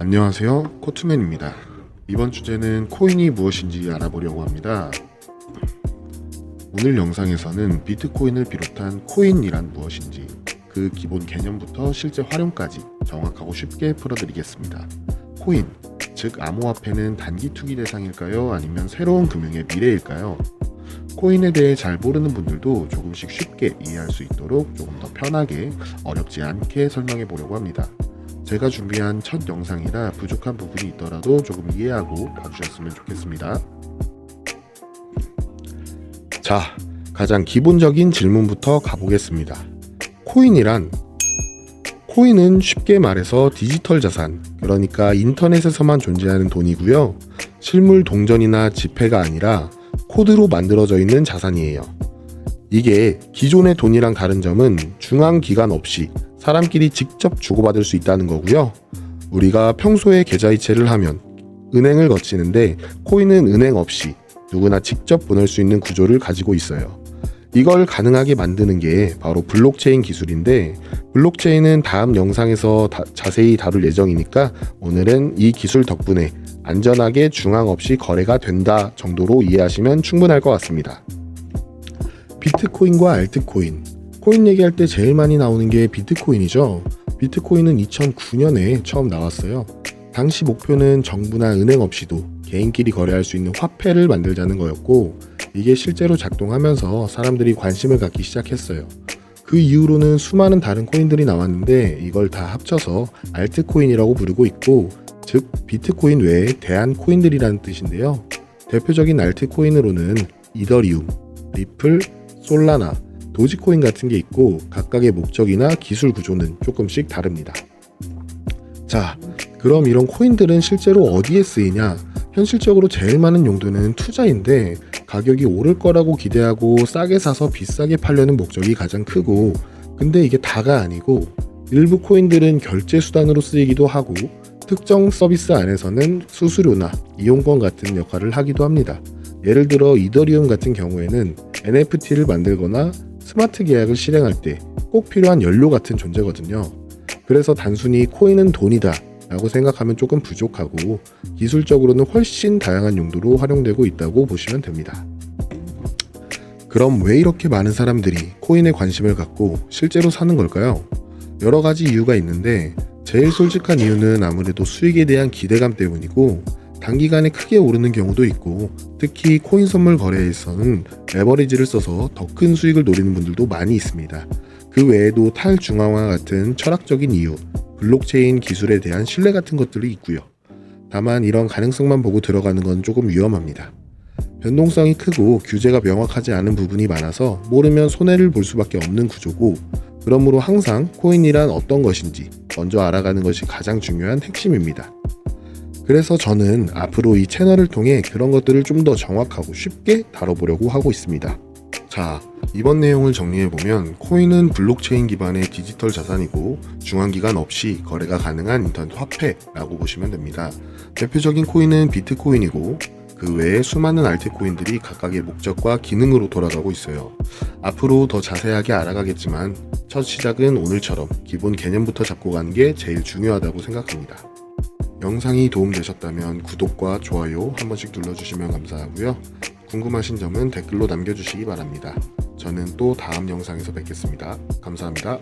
안녕하세요, 코트맨입니다. 이번 주제는 코인이 무엇인지 알아보려고 합니다. 오늘 영상에서는 비트코인을 비롯한 코인이란 무엇인지, 그 기본 개념부터 실제 활용까지 정확하고 쉽게 풀어드리겠습니다. 코인, 즉 암호화폐는 단기 투기 대상일까요? 아니면 새로운 금융의 미래일까요? 코인에 대해 잘 모르는 분들도 조금씩 쉽게 이해할 수 있도록 조금 더 편하게 어렵지 않게 설명해 보려고 합니다. 제가 준비한 첫 영상이라 부족한 부분이 있더라도 조금 이해하고 봐주셨으면 좋겠습니다. 자, 가장 기본적인 질문부터 가보겠습니다. 코인은 쉽게 말해서 디지털 자산, 그러니까 인터넷에서만 존재하는 돈이고요. 실물 동전이나 지폐가 아니라 코드로 만들어져 있는 자산이에요. 이게 기존의 돈이랑 다른 점은 중앙기관 없이 사람끼리 직접 주고받을 수 있다는 거고요. 우리가 평소에 계좌이체를 하면 은행을 거치는데 코인은 은행 없이 누구나 직접 보낼 수 있는 구조를 가지고 있어요. 이걸 가능하게 만드는 게 바로 블록체인 기술인데, 블록체인은 다음 영상에서 자세히 다룰 예정이니까 오늘은 이 기술 덕분에 안전하게 중앙 없이 거래가 된다 정도로 이해하시면 충분할 것 같습니다. 비트코인과 알트코인, 코인 얘기할 때 제일 많이 나오는 게 비트코인이죠. 비트코인은 2009년에 처음 나왔어요. 당시 목표는 정부나 은행 없이도 개인끼리 거래할 수 있는 화폐를 만들자는 거였고, 이게 실제로 작동하면서 사람들이 관심을 갖기 시작했어요. 그 이후로는 수많은 다른 코인들이 나왔는데 이걸 다 합쳐서 알트코인이라고 부르고 있고, 즉 비트코인 외에 대한 코인들이라는 뜻인데요. 대표적인 알트코인으로는 이더리움, 리플, 솔라나, 도지코인 같은 게 있고, 각각의 목적이나 기술 구조는 조금씩 다릅니다. 자, 그럼 이런 코인들은 실제로 어디에 쓰이냐? 현실적으로 제일 많은 용도는 투자인데, 가격이 오를 거라고 기대하고 싸게 사서 비싸게 팔려는 목적이 가장 크고, 근데 이게 다가 아니고 일부 코인들은 결제 수단으로 쓰이기도 하고, 특정 서비스 안에서는 수수료나 이용권 같은 역할을 하기도 합니다. 예를 들어 이더리움 같은 경우에는 NFT를 만들거나 스마트 계약을 실행할 때 꼭 필요한 연료 같은 존재거든요. 그래서 단순히 코인은 돈이다 라고 생각하면 조금 부족하고, 기술적으로는 훨씬 다양한 용도로 활용되고 있다고 보시면 됩니다. 그럼 왜 이렇게 많은 사람들이 코인에 관심을 갖고 실제로 사는 걸까요? 여러 가지 이유가 있는데, 제일 솔직한 이유는 아무래도 수익에 대한 기대감 때문이고, 단기간에 크게 오르는 경우도 있고, 특히 코인 선물 거래에서는 레버리지를 써서 더 큰 수익을 노리는 분들도 많이 있습니다. 그 외에도 탈중앙화 같은 철학적인 이유, 블록체인 기술에 대한 신뢰 같은 것들이 있고요. 다만 이런 가능성만 보고 들어가는 건 조금 위험합니다. 변동성이 크고 규제가 명확하지 않은 부분이 많아서 모르면 손해를 볼 수밖에 없는 구조고, 그러므로 항상 코인이란 어떤 것인지 먼저 알아가는 것이 가장 중요한 핵심입니다. 그래서 저는 앞으로 이 채널을 통해 그런 것들을 좀 더 정확하고 쉽게 다뤄보려고 하고 있습니다. 자, 이번 내용을 정리해보면 코인은 블록체인 기반의 디지털 자산이고 중앙기관 없이 거래가 가능한 인터넷 화폐라고 보시면 됩니다. 대표적인 코인은 비트코인이고, 그 외에 수많은 알트코인들이 각각의 목적과 기능으로 돌아가고 있어요. 앞으로 더 자세하게 알아가겠지만 첫 시작은 오늘처럼 기본 개념부터 잡고 가는 게 제일 중요하다고 생각합니다. 영상이 도움되셨다면 구독과 좋아요 한 번씩 눌러주시면 감사하고요. 궁금하신 점은 댓글로 남겨주시기 바랍니다. 저는 또 다음 영상에서 뵙겠습니다. 감사합니다.